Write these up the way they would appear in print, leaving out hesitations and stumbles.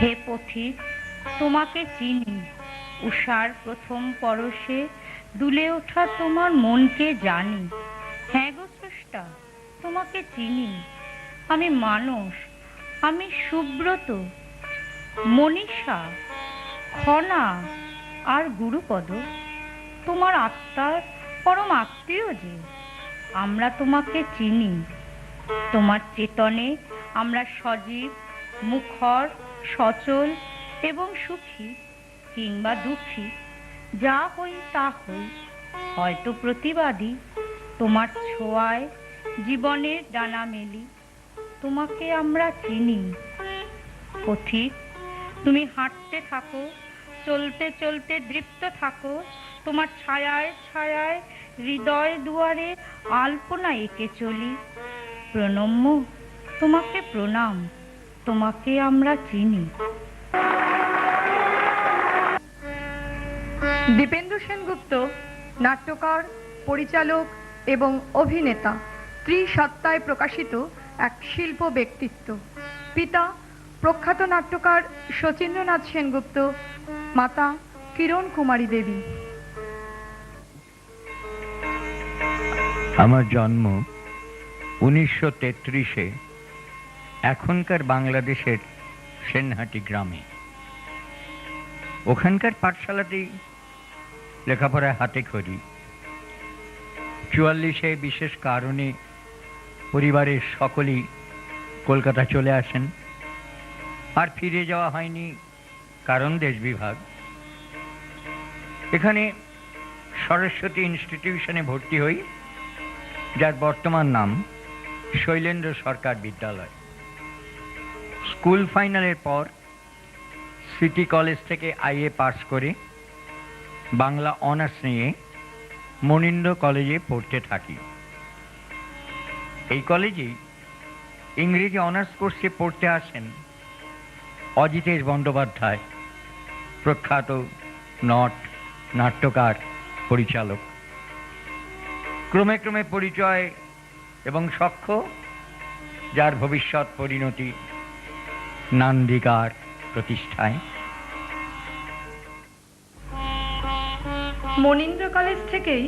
হে পথিক, তোমাকে চিনি। উষার প্রথম পরশে দুলে ওঠা তোমার মনকে জানি। হ্যাঁ গো স্রষ্টা, তোমাকে চিনি। আমি মানস, আমি সুব্রত, মনীষা, খনা আর গুরুপদ তোমার আত্মার পরম আত্মীয় যে। আমরা তোমাকে চিনি। তোমার চেতনে আমরা সজীব, মুখর, সচল এবং সুখী কিংবা দুঃখী, যা হই তা হই। হয়তো প্রতিবাদী, তোমার ছোঁয়ায় জীবনের ডানা মেলি। তোমাকে আমরা চিনি। পথিক, তুমি হাঁটতে থাকো, চলতে চলতে দৃপ্ত থাকো। তোমার ছায়ায় ছায়ায় হৃদয় দুয়ারে আলপনা এঁকে চলি। প্রণম্য, তোমাকে প্রণাম। তোমাকে আমরা চিনি। দীপেন্দ্র সেনগুপ্ত নাট্যকার, পরিচালক এবং অভিনেতা, ত্রিসত্তায় প্রকাশিত এক শিল্প ব্যক্তিত্ব। পিতা প্রখ্যাত নাট্যকার শচীন্দ্রনাথ সেনগুপ্ত, মাতা কিরণ কুমারী দেবী। আমার জন্ম 1933-এ এখনকার বাংলাদেশের সেনহাটি গ্রামে। ওখানকার পাঠশালাতেই লেখাপড়ায় হাতে খড়ি। 44-এ বিশেষ কারণে পরিবারের সকলেই কলকাতা চলে আসেন, আর ফিরে যাওয়া হয়নি, কারণ দেশ বিভাগ। এখানে সরস্বতী ইনস্টিটিউশনে ভর্তি হই, যার বর্তমান নাম শৈলেন্দ্র সরকার বিদ্যালয়। স্কুল ফাইনালের পর সিটি কলেজ থেকে আইএ পাস করে বাংলা অনার্স নিয়ে মনীন্দ্র কলেজে পড়তে থাকি। এই কলেজেই ইংরেজি অনার্স কোর্সে পড়তে আসেন অজিতেশ বন্দ্যোপাধ্যায়, প্রখ্যাত নট, নাট্যকার, পরিচালক। ক্রমে ক্রমে পরিচয় এবং সখ্য, যার ভবিষ্যৎ পরিণতি নান্দিকার প্রতিষ্ঠায়। মনীন্দ্র কলেজ থেকেই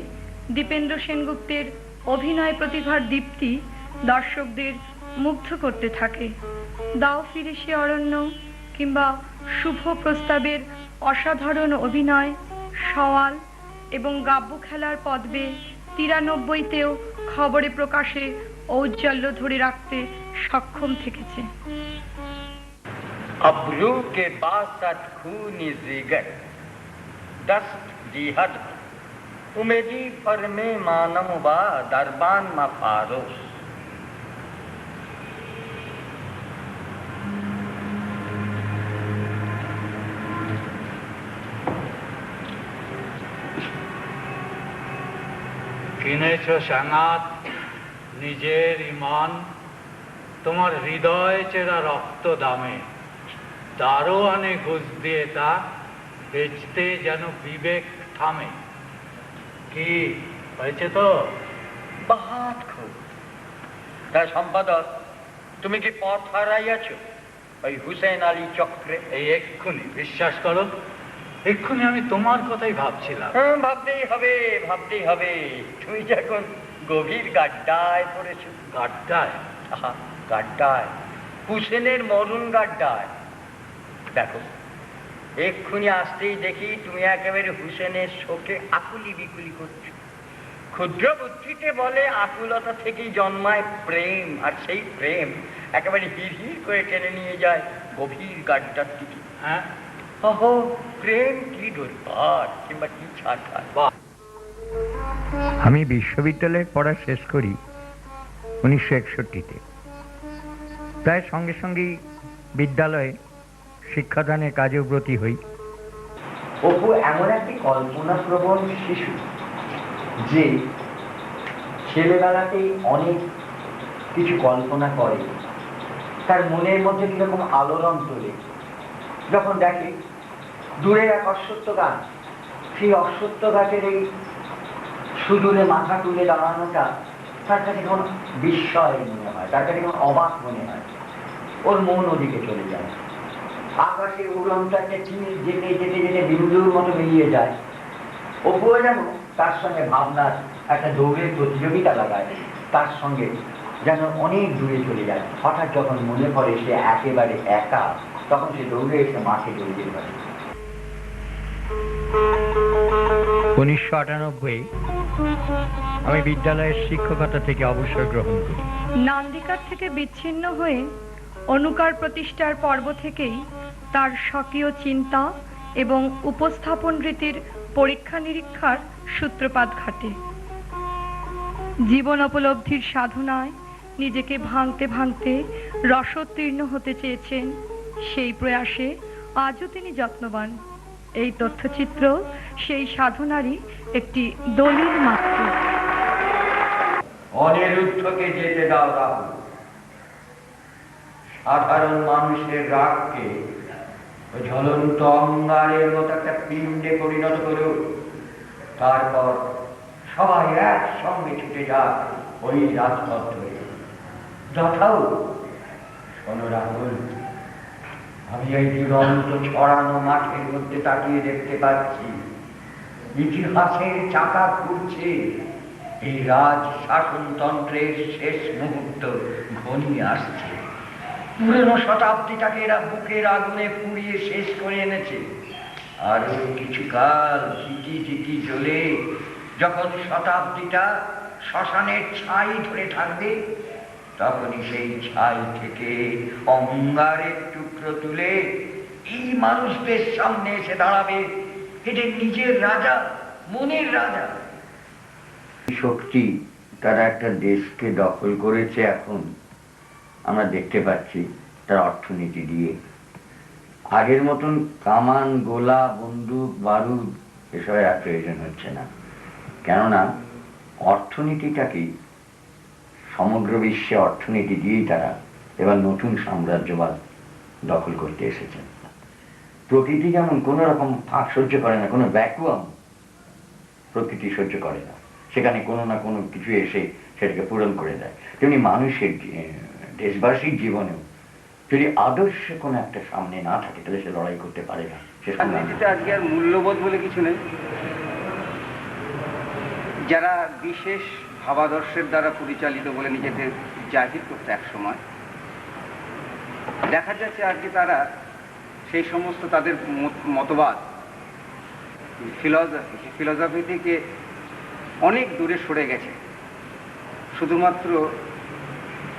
দীপেন্দ্র সেনগুপ্তের অভিনয় প্রতিভার দীপ্তি দর্শকদের মুগ্ধ করতে থাকে। দাও ফিরে সে অরণ্য কিংবা শুভ প্রস্তাবের অসাধারণ অভিনয়, সওয়াল এবং গাব্য খেলার পদ্মে 93-তেও খবরে প্রকাশে ঔজ্জ্বল্য ধরে রাখতে সক্ষম থেকেছে। अब्रू के बासठ खूनी जिगर दस्त जिहद उमेदी पर में मानम बा दरबान मा फारोस। কিনেছ সাঙাত নিজের ইমান, তোমার হৃদয় চেরা রক্ত দামে। দারোয়ানে ঘুষ দিয়ে তা বেচতে যেন বিবেক থামে। কি হয়েছে তো? বাহাত খুব। তার সম্পাদক, তুমি কি পথ হারাইয়াছ ওই হুসেন আলী চক্রে? এই এক্ষুনি বিশ্বাস করো, এক্ষুনি আমি তোমার কথাই ভাবছিলাম। ভাবতেই হবে, ভাবতেই হবে। তুমি যখন গভীর গাড্ডায় পড়েছো। গাড্ডায়? গাড্ডায়, হুসেনের মরণ গাড্ডায়। দেখো, এক্ষুনি আসতেই দেখি তুমি একেবারে হুসেনের শোকে আকুলি বিকুলি করছো। ক্ষুদ্র বুদ্ধিতে বলে আকুলতা থেকেই জন্মায় প্রেম, আর সেই প্রেম একেবারে হির হির করে টেনে নিয়ে যায় গভীর গাড্ডার দিকে। হ্যাঁ, ওহো, প্রেম কি দুর্বার কিংবা কি ছাড়। আমি বিশ্ববিদ্যালয়ে পড়া শেষ করি 1961-তে। প্রায় সঙ্গে সঙ্গেই বিদ্যালয়ে শিক্ষাদানের কাজেও ব্রতী হই। অপু এমন একটি কল্পনাপ্রবণ শিশু যে ছেলেবেলাতেই অনেক কিছু কল্পনা করে, তার মনের মধ্যে কিরকম আলোড়ন তোলে যখন দেখে দূরের এক অশ্বত্থ গাছ, সেই অশ্বত্থ গাছের এই সুদূরে মাথা তুলে দাঁড়ানোটা তার কাছে কেমন বিস্ময় মনে হয়, তার কাছে কেমন অবাক মনে হয়। ওর মন ওদিকে চলে যায়। আকাশের উড়নটাকে চিনি যেতে যেতে যেতে বিন্দুর মতো মিলিয়ে যায়। অপুও যেন তার সঙ্গে ভাবনার একটা দৌড়ের প্রতিযোগিতা লাগায়, তার সঙ্গে যেন অনেক দূরে চলে যায়। হঠাৎ যখন মনে পড়ে সে একেবারে একা, তখন সে দৌড়ে এসে মাকে জড়িয়ে ধরে। 1998 আমি বিদ্যালয়ের শিক্ষকতা থেকে অবসর গ্রহণ করি। নান্দিকার থেকে বিচ্ছিন্ন হয়ে অনুকার প্রতিষ্ঠার পর্ব থেকেই তার স্বকীয় চিন্তা এবং উপস্থাপন রীতির পরীক্ষা নিরীক্ষার সূত্রপাত ঘটে। জীবন উপলব্ধির সাধনায় নিজেকে ভাঙতে ভাঙতে রসোত্তীর্ণ হতে চেয়েছেন, সেই প্রয়াসে আজও তিনি যত্নবান। এই তথ্যচিত্র সেই সাধনারই একটি দলিল মাত্র। অনিরুদ্ধকে যেতে দাও রাহুল। সাধারণ মানুষের রাগকে জ্বলন্ত অঙ্গারের মতো একটা পিণ্ডে পরিণত করো। তারপর সবাই একসঙ্গে ছুটে যাক ওই রাজপথ ধরে। যথাও শোনো রাহুল, আমি এই দুরন্ত ছড়ানো মাঠের মধ্যে তাকিয়ে দেখতে পাচ্ছি ইতিহাসের চাকা ঘুরছে। এই রাজ শাসনতন্ত্রের শেষ মুহূর্ত ঘনিয়ে আসছে। পুরনো শতাব্দীটাকে এরা বুকের আগুনে পুড়িয়ে শেষ করে এনেছে। আরো কিছু কাল ঝিকি ঝিকি জ্বলে যখন শতাব্দীটা শ্মশানের ছাই ধরে থাকবে, তখনই সেই ছাই থেকে অঙ্গারের টুকরো তুলে এই মানুষদের সামনে এসে দাঁড়াবে এদের নিজের রাজা, মনের রাজা। শক্তি তারা একটা দেশকে দখল করেছে। এখন আমরা দেখতে পাচ্ছি তার অর্থনীতি দিয়ে। আগের মতন কামান, গোলা, বন্দুক, বারুদ এসবের আর প্রয়োজন হচ্ছে না, কেননা অর্থনীতিটাকেই সমগ্র বিশ্বে অর্থনীতি দিয়েই তারা এবার নতুন সাম্রাজ্যবাদ দখল করতে এসেছেন। প্রকৃতি যেমন কোনো রকম ফাঁক সহ্য করে না, কোনো ভ্যাকুয়াম প্রকৃতি সহ্য করে না, সেখানে কোনো না কোনো কিছু এসে সেটাকে পূরণ করে দেয়। তেমনি মানুষের, দেশবাসীর জীবনেও যদি আদর্শ কোনো একটা সামনে না থাকে তাহলে সে লড়াই করতে পারে না। আজকে আর মূল্যবোধ বলে কিছু নেই। যারা বিশেষ ভাবাদর্শের দ্বারা পরিচালিত বলে নিজেদের জাহির করতে এক সময়, দেখা যাচ্ছে আজকে তারা সেই সমস্ত তাদের মতবাদ, ফিলসফি থেকে অনেক দূরে সরে গেছে। শুধুমাত্র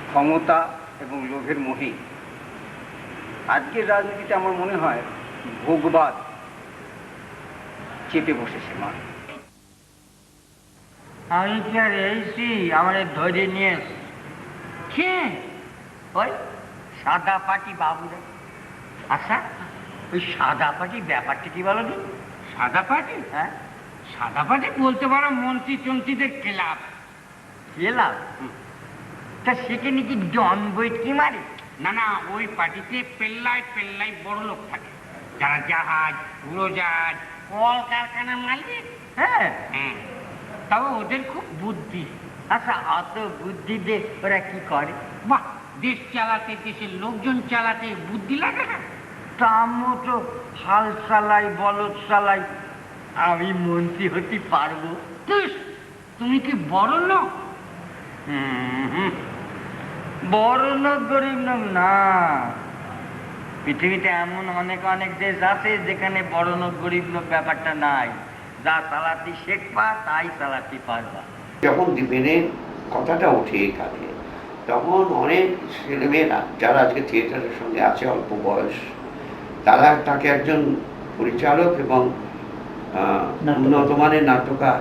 ক্ষমতা এবং লোভের মোহে আজকের রাজনীতিতে আমার মনে হয় ভোগবাদ চেপে বসেছে। মা আমি কি আর এসি আমাদের ধরে নিয়ে কে ওই সাদা পাটি বাবুরা? আচ্ছা, ওই সাদা পাটি ব্যাপারটা কি বলো? সাদা পাটি? হ্যাঁ, সাদা পাটি বলতে পারো মন্ত্রী চন্ত্রীদের ক্লাব। ক্লাব? তা সেখানে কি ডন বৈঠকি মারে? না না, ওই পার্টিতে পেল্লায় পেল্লায় বড় লোক থাকে, যারা জাহাজ, উড়োজাহাজ, কল কারখানার মালিক। হ্যাঁ, তবে ওদের খুব বুদ্ধি। আচ্ছা, অত বুদ্ধি দিয়ে ওরা কি করে? বাহ, দেশ চালাতে, দেশের লোকজন চালাতে বুদ্ধি লাগে না? তামো তো হাল চালাই, বলদ চালাই, আমি মন্ত্রী হতে পারবো? তুমি কি বড় লোক? বড় লোক গরিব লোক না। পৃথিবীতে এমন অনেক অনেক দেশ আছে যেখানে বড় লোক গরিব লোক ব্যাপারটা নাই। যা চালাতে শেখবা তাই চালাতে পারবা। যখন দ্বীপেনের কথাটা ওঠে এখানে, তখন অনেক ছেলেমেয়েরা যারা আজকে থিয়েটারের সঙ্গে আছে অল্প বয়স, তারা তাকে একজন পরিচালক এবং উন্নত মানের নাট্যকার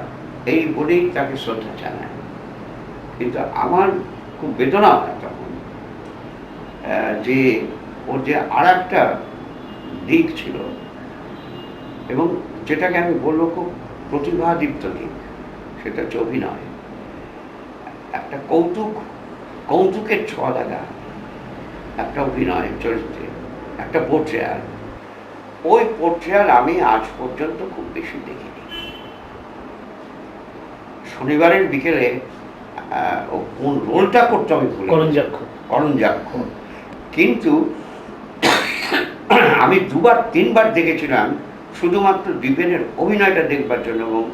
এই বলেই তাকে শ্রদ্ধা জানায়। কিন্তু আমার খুব বেদনা হয় তখন যে ওর যে আর একটা দিক ছিল, এবং যেটাকে আমি বলবো খুব প্রতিভাদীপ্ত দিক, সেটা হচ্ছে অভিনয়। একটা কৌতুকের ছোঁয়া লাগা একটা অভিনয় চরিত্রে, একটা পোর্ট্রেয়াল। ওই পোর্ট্রেয়াল আমি আজ পর্যন্ত খুব বেশি দেখিনি। শনিবারের বিকেলে কোন রোলটা করতে আমি ভুলি, করণ যাক্ষ। কিন্তু আমি 2-3বার দেখেছিলাম শুধুমাত্র দীপেনের অভিনয়টা দেখবার জন্য, এবং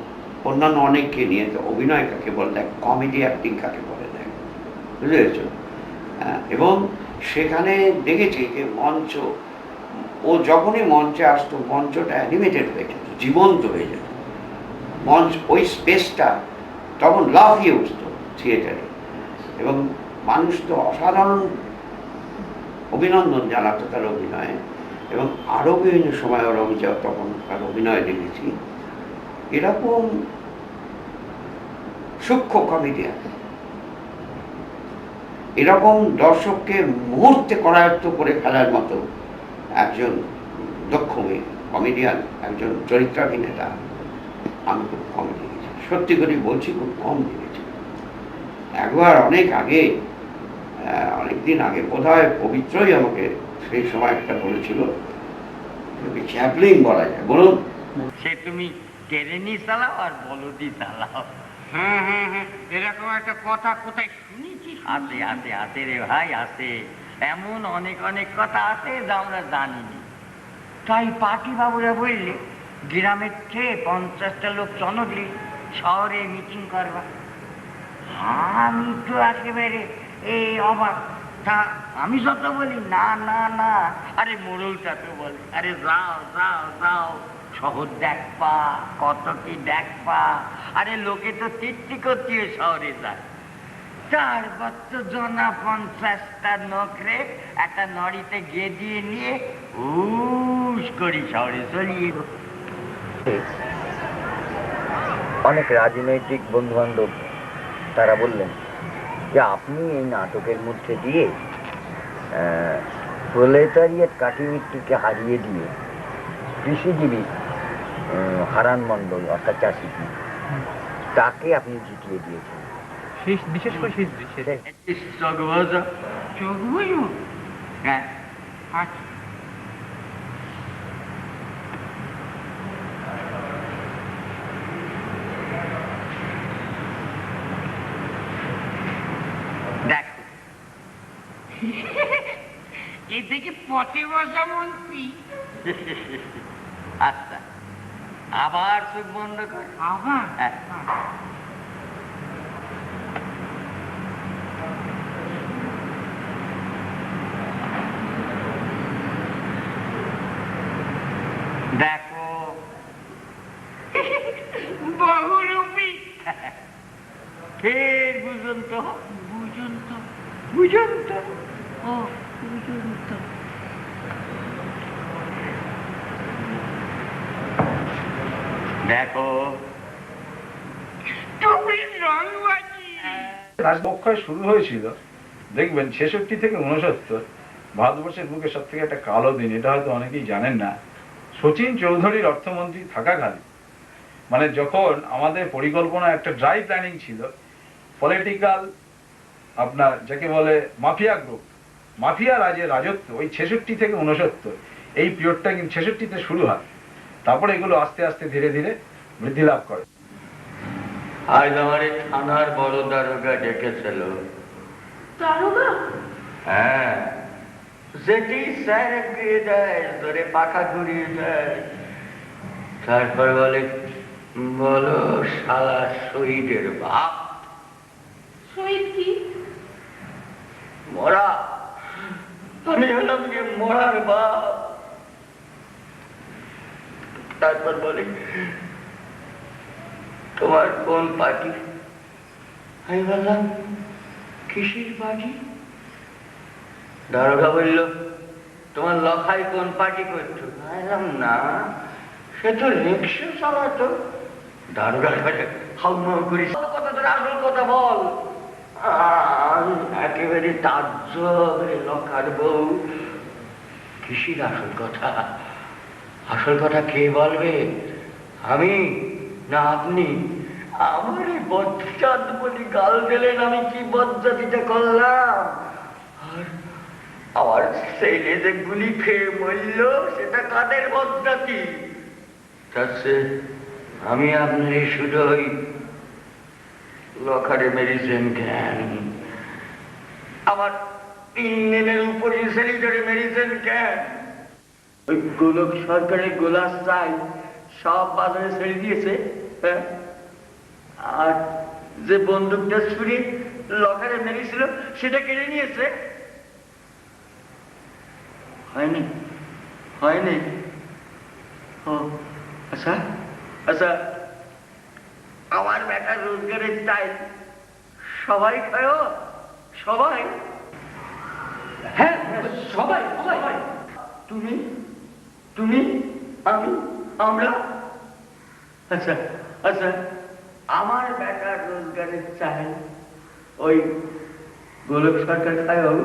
অন্যান্য অনেককে নিয়ে। তো অভিনয় কাকে বলে দেখ, কমেডি অ্যাক্টিং কাকে বলে দেখ, বুঝতে পেরেছ? এবং সেখানে দেখেছি যে মঞ্চ, ও যখনই মঞ্চে আসতো মঞ্চটা অ্যানিমেটেড হয়ে যেত, জীবন্ত হয়ে যেত মঞ্চ, ওই স্পেসটা তখন লাফিয়ে উঠত থিয়েটারে, এবং মানুষ তো অসাধারণ অভিনন্দন জানাতো তার অভিনয়ে। এবং আরও বিভিন্ন সময় ওর অভিযোগ তখন তার অভিনয় দেখেছি। এরকম সূক্ষ্ম কমেডিয়ান, এরকম দর্শককে মুহূর্তে করায়ত্ত করে ফেলার মতো একজন দক্ষ কমেডিয়ান, একজন চরিত্রাভিনেতা আমি খুব কম দেখেছি, সত্যি করে বলছি, খুব কম দেখেছি। একবার অনেক আগে, অনেকদিন আগে বোধহয় পবিত্রই আমাকে সেই সময় একটা বলেছিল, চ্যাপলিন বলা যায়, বলুন। সে তুমি ট্রেনই চালাও আর বলদি চালাও। হ্যাঁ হ্যাঁ হ্যাঁ, এরকম একটা কথা কোথায় শুনেছি? আছে আছে আছে রে ভাই, আছে। এমন অনেক অনেক কথা আছে যা আমরা জানিনি। তাই পার্টি বাবুরা বললে গ্রামের থেকে 50টা লোক চনগলি শহরে মিটিং করবা। আমি তো একেবারে এই অবাক। তা আমি যত বলি না না না, আরে মোড়লটা তো বলে আরে যাও যাও যাও, শহর দেখবা, কত কি দেখবা। আরে লোকে তো তৃপ্তি করতে শহরে যায়। তারপর তো জনা 50টা নকরে একটা নড়িতে গেঁদিয়ে নিয়ে হুশ করি শহরে চলিয়ে। অনেক রাজনৈতিক বন্ধু বান্ধব তারা বললেন যে আপনি এই নাটকের মধ্যে দিয়ে প্রলেতারিয়েট কাটিমিট্টিকে হারিয়ে দিয়ে কৃষিজীবী হারান মণ্ডল অর্থাৎ চাষিজি তাকে আপনি জিতিয়ে দিয়েছেন। বিশেষ করে চোখ বুঝো? হ্যাঁ, আচ্ছা, দেখো এ থেকে পথে বসা মন্ত্রী। আচ্ছা, আবার চোখ বন্ধ কর। আবার হ্যাঁ। দেখো বহুরূপী। ফের বুঝুন তো, বুঝুন তো। বুঝুন তো। ও বুঝুন তো। দেখো তুমি রংবাজি। রাজবক্ষয় শুরু হয়েছিল দেখবেন 66 থেকে 69, ভারতবর্ষের বুকে সব থেকে একটা কালো দিন। এটা হয়তো অনেকেই জানেন না। শচীন চৌধুরীর অর্থমন্ত্রী থাকাকালীন, মানে যখন আমাদের পরিকল্পনা একটা ড্রাই প্ল্যানিং ছিল, পলিটিক্যাল আপনার যাকে বলে মাফিয়া গ্রুপ, মাফিয়া রাজের রাজত্ব ওই 66 থেকে 69, এই পিরিয়ডটা কিন্তু 66-তে শুরু হয়। তারপরে এগুলো আস্তে আস্তে ধীরে ধীরে বৃদ্ধি লাভ করে। আজ আমার থানার বড় দারোগা ডেকেছিল। দারোগা? হ্যাঁ, যেটি স্যার ঘুরিয়ে দেয়, ধরে পাখা ঘুরিয়ে দেয়, তারপর বলে বলো শালা শহীদের বাপ। শহীদ কি? মরা। আমি হলাম যে মরার বাপ। তারপর বলে তোমার কোন পার্টি? আমি বললাম কিসের পার্টি? দারোগা বলল তোমার লখাই কোন পার্টি করছো? বললাম না, সে তো রিক্সা চালাতো। দারোগা হাউমাউ করি, কথা তোর আসল কথা বল। একেবারে তাজ্জবে লখার বউ। কিসের আসল কথা? আসল কথা কে বলবে, আমি না আপনি? আমার এই বজ্জাত বলি গাল দিলেন, আমি কি বজ্জাতিটা করলাম? আর আমার ছেলে যে গুলি খেয়ে মরল, সেটা কাদের বজ্জাতি? তাছে আমি আপনার শুধু ওই লখারে মেডিসিন জ্ঞান, আমার 3 দিনের উপরে সেলিটারি মেডিসিন জ্ঞান। ওই গোলক সরকারের গোলাস চাই সব বাজারে ছেড়ে দিয়েছে, হ্যাঁ? আর যে বন্দুকটা ছুরি লকারে মেরেছিল সেটা কেড়ে নিয়েছে। হয়নি, হয়নি। ও আচ্ছা আচ্ছা, আমার বেটার রোজগারের চাই সবাই খায়, সবাই? হ্যাঁ সবাই সবাই। তুমি তুমি আমি আমরা? আচ্ছা আচ্ছা, আমার বেটার রোজগারের চাই ওই গোলক সরকার খায় বাবু,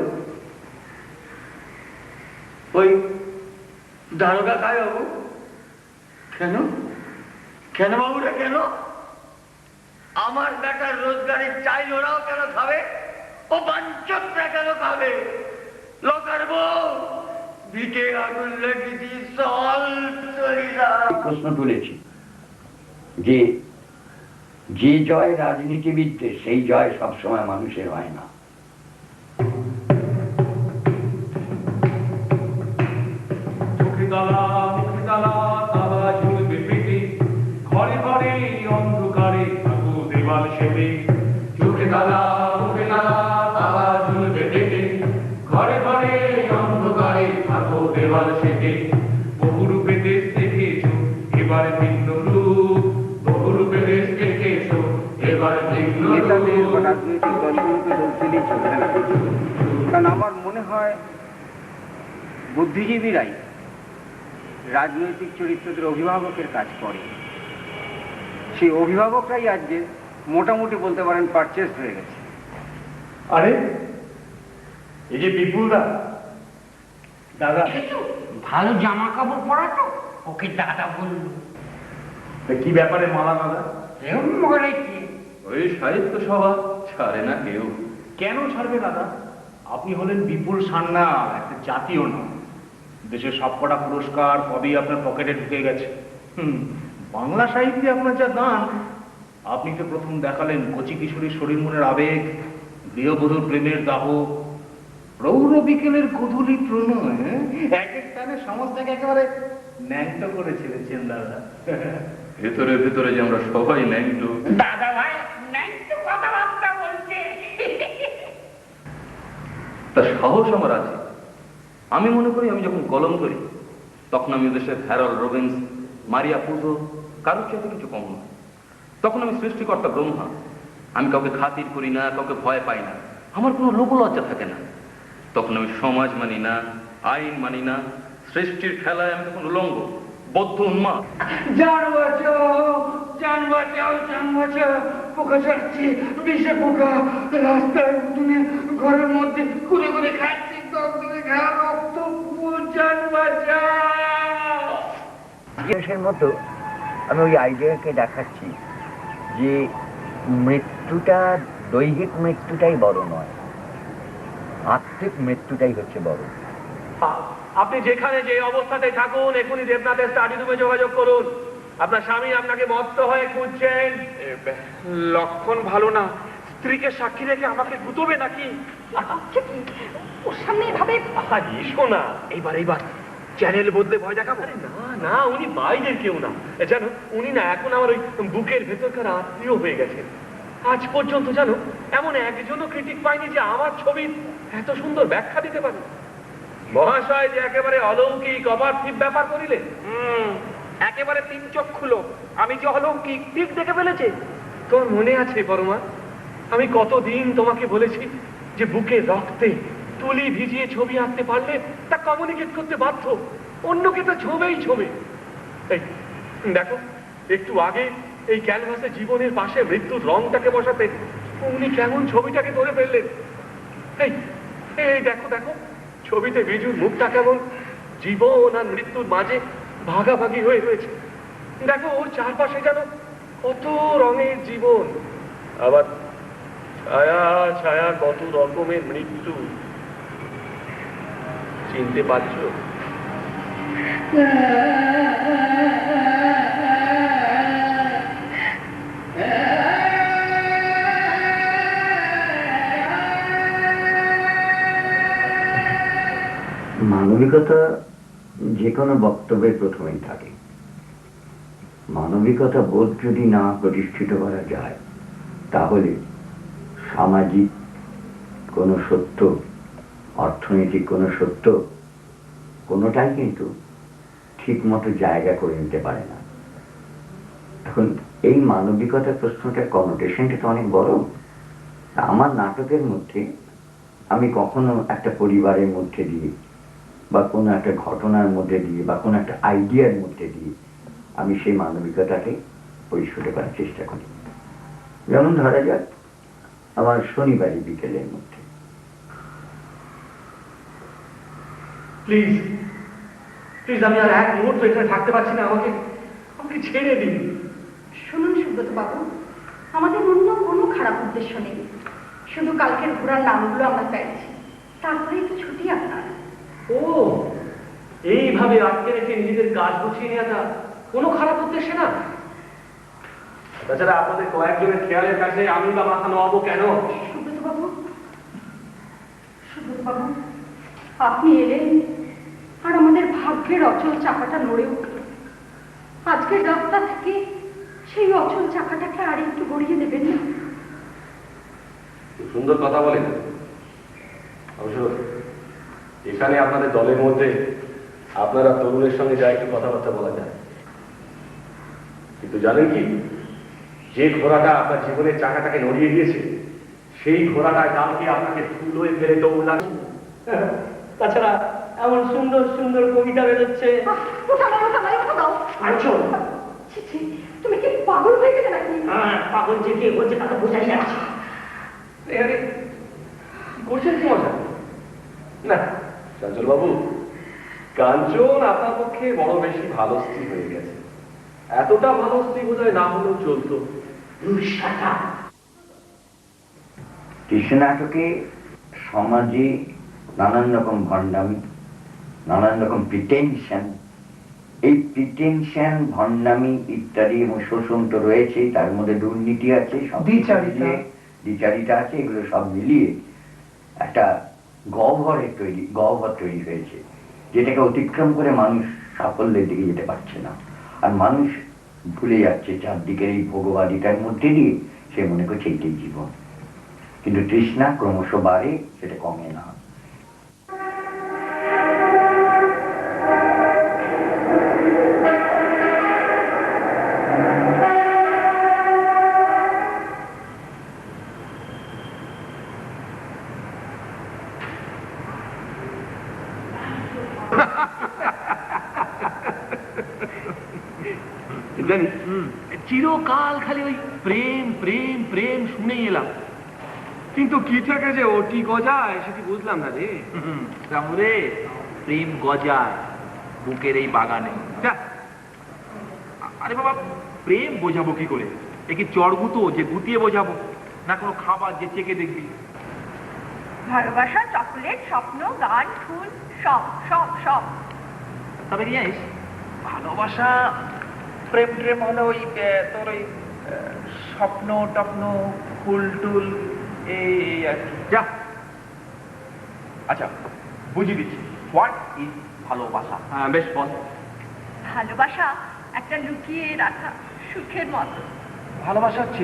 ওই দারোগা খায় বাবু? কেন কেন বাবুরা কেন? আমার বেটার রোজগারের চাই ওরাও কেন খাবে? ও বাঞ্চকরা কেন খাবে? লোকের বউ ভিটে আগুন লেগেছি চল চলিরা। প্রশ্ন তুলেছি যে যে জয় রাজনীতিবিদদের, সেই জয় সবসময় মানুষের হয় না। ঘরে ঘরে অন্ধকারে দেওয়াল সেবে, চোখে তালা মুখে তালা তালা ঝুলবে পেটে, ঘরে ঘরে অন্ধকারে থাকো দেওয়াল সেবে। বহুরূপে দেশ দেখেছো এবার ভিন্ন রূপ, বহুরূপে দেশ দেখেছো এবার ভিন্ন নেতাদের বা রূপ। রাজনৈতিক দলগুলোকে দোষ দিলেই চলবে না, কারণ আমার মনে হয় বুদ্ধিজীবীরাই রাজনৈতিক চরিত্রদের অভিভাবকের কাজ করে। সেই অভিভাবকরাই আজকে মোটামুটি বলতে পারেন পারচেজ হয়ে গেছে। আরে এই যে বিপুলদা, দাদা ভালো জামা কাপড় পরা তো, ওকে দাদা বললো। কি ব্যাপারে মালা দাদা? এরকম বলেছে। ওই সাহিত্য সভা ছাড়ে না কেউ। কেন ছাড়বে দাদা? আপনি হলেন বিপুল সান্না, একটা জাতীয় নাম। দেশের সবকটা পুরস্কার কবেই আপনার পকেটে ঢুকে গেছে। বাংলা সাহিত্যে আপনার যা গান, আপনি তো প্রথম দেখালেন কচি কিশোরীর শরীর মনের আবেগ, গৃহবধূর প্রেমের দাহ, প্রৌঢ় বিকেলের গধূলি প্রণয়, এক এক টানে সমাজটাকে একেবারে ন্যাংট করে ছেড়েছেন দাদা। ভেতরে ভেতরে যে আমরা সবাই ন্যাংট। দাদা ভাই নাই তো কথাবার্তা বলছে। তা সাহস আমার আছে। আমি মনে করি আমি যখন কলম ধরি তখন আমি দেশের হ্যারল্ড রবিন্স, মারিয়া পুজো কারোর চাইতে কিছু কম নয়। তখন আমি সৃষ্টিকর্তা ব্রহ্মা। আমি কাউকে খাতির করি না, কাউকে ভয় পাই না, আমার কোনো লোকলজ্জা থাকে না। তখন আমি সমাজ মানি না, আইন মানি না, সৃষ্টির খেলায় আমি তখন উলঙ্গ, বদ্ধ উন্মাদ। জান বাঁচাও, জান বাঁচাও, জান বাঁচাও, পোকা ছাড়ছি, বিষে পোকা, রাস্তায় উঠোনে ঘরের মধ্যে ঘুরে ঘুরে খাচ্ছি, তখন ঘা রক্ত, জান বাঁচাও। জিজ্ঞাসের মতো আমি ওই আইডিয়াকে দেখাচ্ছি যে মৃত্যুটা, দৈহিক মৃত্যুটাই বড় নয়, আত্মিক মৃত্যুটাই হচ্ছে বড়। আপনি যেখানে যে অবস্থাতে থাকুন, এখনই দেবনাথের স্টাডি রুমে যোগাযোগ করুন। আপনার স্বামী আপনাকে মত্ত হয়ে খুঁজছেন। লক্ষণ ভালো না। স্ত্রীকে সাক্ষী রেখে আমাকে গুতবে নাকি? ওর সামনে এভাবে এসো না। এইবার চ্যানেল বদলে ভয় দেখাবো? না না, উনি বাইরের কেউ না, জানো উনি না এখন আমার ওই বুকের ভেতরকার আত্মীয় হয়ে গেছেন। আজ পর্যন্ত জানো এমন একজনও ক্রিটিক পাইনি যে আমার ছবির এত সুন্দর ব্যাখ্যা দিতে পারে। মহাশয় যে একেবারে অলৌকিক অপার্থিব ব্যাপার করিলে, একেবারে তিন চক্ষু লোক আমি যে অলৌকিক ঠিক দেখে ফেলেছে। তোমার মনে আছে পরমা, আমি কতদিন তোমাকে বলেছি যে বুকে রক্তে তুলি ভিজিয়ে ছবি আঁকতে পারলে তা কমিউনিকেট করতে বাধ্য, অন্যকে তো ছবেই ছবে। এই দেখো, একটু আগে এই ক্যানভাসে জীবনের পাশে মৃত্যুর রংটাকে বসাতে উনি কেমন ছবিটাকে ধরে ফেললেন। এই এই দেখো দেখো, ছবিতে বিজুর মুখটা কেমন জীবন আর মৃত্যুর মাঝে ভাগাভাগি হয়ে রয়েছে। দেখো ওর চারপাশে যেন কত রঙের জীবন, আবার ছায়া ছায়া কত রকমের মৃত্যু। চিনতে পারছো? মানবিকতা যে কোনো বক্তব্যের প্রথমেই থাকে। মানবিকতা বোধ যদি না প্রতিষ্ঠিত করা যায়, তাহলে সামাজিক কোনো সত্য, অর্থনৈতিক কোনো সত্য, কোনোটাই কিন্তু ঠিক মতো জায়গা করে নিতে পারে না। এখন এই মানবিকতার প্রশ্নটার কনোটেশনটা তো অনেক বড়। আমার নাটকের মধ্যে আমি কখনো একটা পরিবারের মধ্যে দিয়ে বা কোনো একটা ঘটনার মধ্যে দিয়ে বা কোনো একটা আইডিয়ার মধ্যে দিয়ে আমি সেই মানবিকতাকে পরিস্ফুট করার চেষ্টা করি। যেমন ধরা যাক আমার শনিবারই বিকেলের মধ্যে। প্লিজ প্লিজ, আমি আর এক মুহূর্ত এখানে থাকতে পারছি না, আমাকে আমাকে ছেড়ে দিন। শুনুন সুব্রত বাবু, আমাদের অন্য কোনো খারাপ উদ্দেশ্য নেই, শুধু কালকের ঘোরার নামগুলো আমরা চাইছি, তারপরেই তো ছুটি আপনার। ও, এইভাবে আটকে রেখে নিজেদের কাজ গুছিয়ে নেওয়াটা কোনো খারাপ উদ্দেশ্য না। তাছাড়া আপনাদের কয়েকজনের খেয়ালের কাছে আমি বা মাথা নোয়াবো কেন? সুব্রত বাবু, সুব্রত বাবু, আপনি এলেন আর আমাদের ভাগ্যের অচল চাকাটা নড়ে উঠল। আজকের রাস্তা থেকে সেই অচল চাকাটাকে আর একটু গড়িয়ে দেবেন না? সুন্দর কথা বলেন। অবশ্য এখানে আপনাদের দলের মধ্যে আপনারা তরুণের সঙ্গে যা একটু কথাবার্তা বলা যায়, কিন্তু জানেন কি, যে ঘোড়াটা আপনার জীবনের চাকাটাকে নড়িয়ে দিয়েছে, সেই ঘোড়াটায় কালকে আপনাকে ধুলোয় ফেলে দৌড়ান। তাছাড়া এমন সুন্দর সুন্দর কবিতা বেরোচ্ছে। তুমি কি পাগল হয়ে গেলে নাকি? পাগল যে কে বলছে তাকে বোঝাই যাচ্ছে। করছেন কি মজা? না চঞ্চল বাবু, কাঞ্চন আপনার পক্ষে বড় বেশি ভালো স্ত্রী হয়ে গেছে। এতটা ভালো স্ত্রী বোধহয় না হলেও চলতো। কৃষ্ণ নাটকে সমাজে নানান রকম ভণ্ডামি, নানান রকম প্রিটেনশন, এই প্রিটেনশন, ভণ্ডামি ইত্যাদি এবং শোষণ তো রয়েছে, তার মধ্যে দুর্নীতি আছে, দ্বিচারিতা আছে, এগুলো সব মিলিয়ে একটা গহ্বর তৈরি হয়েছে, যেটাকে অতিক্রম করে মানুষ সাফল্যের দিকে যেতে পারছে না। আর মানুষ ভুলে যাচ্ছে চারদিকের এই ভোগবাদিতার মধ্যে দিয়ে সে মনে করছে এইটাই জীবন, কিন্তু তৃষ্ণা ক্রমশ বাড়ে, সেটা কমে না। জানিস, চিরকাল খালি ওই প্রেম প্রেম প্রেম শুনেই এলাম, কিন্তু কি থেকে যে ওটি গজায় সেটি বুঝলাম না রে। রে, প্রেম গজায় বুকের এই বাগানে। আরে বাবা, প্রেম বোঝাবো কি করে? এ কি চড়গুতো যে গুতিয়ে বোঝাবো, না কোনো খাবার যে চেকে দেখবি? ভালোবাসা, চকোলেট, স্বপ্ন, গান, ফুল, সব সব সব। তবে কি জানিস, ভালোবাসা প্রেম প্রেম হলো ওই তোর ওই স্বপ্ন টপ্ন ফুল টুল এই আর কি। যা, আচ্ছা বুঝিয়ে দিচ্ছি, হোয়াট ইজ ভালোবাসা? হ্যাঁ বেশ বল। ভালোবাসা একটা লুকিয়ে রাখা সুখের মতো। ভালোবাসা হচ্ছে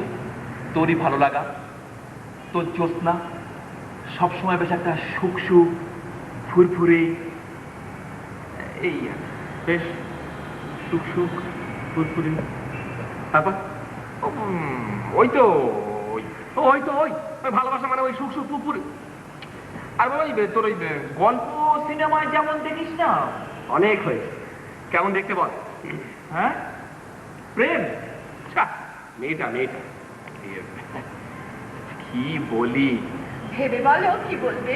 তোরই ভালো লাগা, তোর জ্যোৎস্না, সবসময় বেশ একটা সুখ সুখ ফুরফুরে, এই বেশ সুখ সুখ ফুরফুরে। তারপর ওই তো ওই তো ওই ভালোবাসা মানে ওই সুখ সুখ ফুরফুরে। আর বাবা, তোর ওই গল্প সিনেমায় যেমন দেখিস না, অনেক হয়েছে। কেমন দেখতে বল? হ্যাঁ, প্রেম। মেয়েটা মেয়েটা কি বলি, ভেবে বলো কি বলবে।